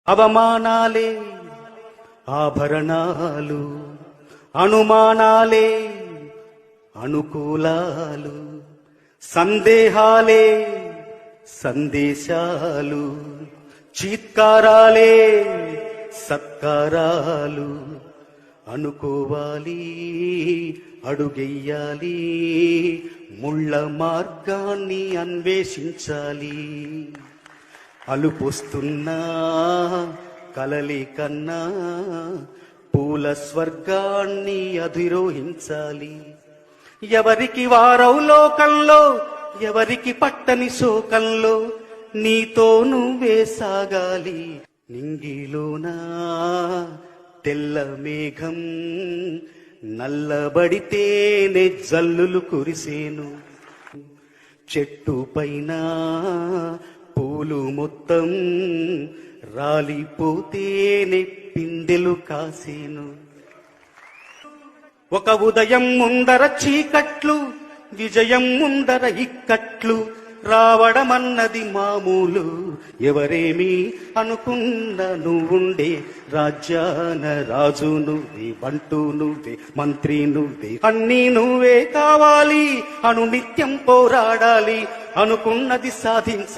అవమానాలే ఆభరణాలు, అనుమానాలే అనుకూలాలు, సందేహాలే సందేశాలు, చీత్కారాలే సత్కారాలు. అనుకోవాలి, అడుగెయ్యాలి, ముళ్ళ మార్గాన్ని అన్వేషించాలి. అలుపొస్తున్నా కలలి కన్నా పూల స్వర్గాన్ని అధిరోహించాలి. ఎవరికి వారవు లోకంలో, ఎవరికి పట్టని శోకంలో, నీతో నువ్వే సాగాలి. నింగిలోనా తెల్ల మేఘం నల్లబడితేనే జల్లులు కురిసేను. చెట్టు పైన పూలు మొత్తం రాలిపోతేనే పిందెలు కాసేను. ఒక ఉదయం ముందర చీకట్లు, విజయం ముందర ఇక్కట్లు, రావడమన్నది మామూలు. ఎవరేమి అనుకున్న నువ్వుండే రాజ్యాన రాజు నువ్వే, బంటూ నువ్వే, మంత్రి నువ్వే, అన్నీ నువ్వే కావాలి. నిత్యం పోరాడాలి, అనుకున్నది సాధించాలి.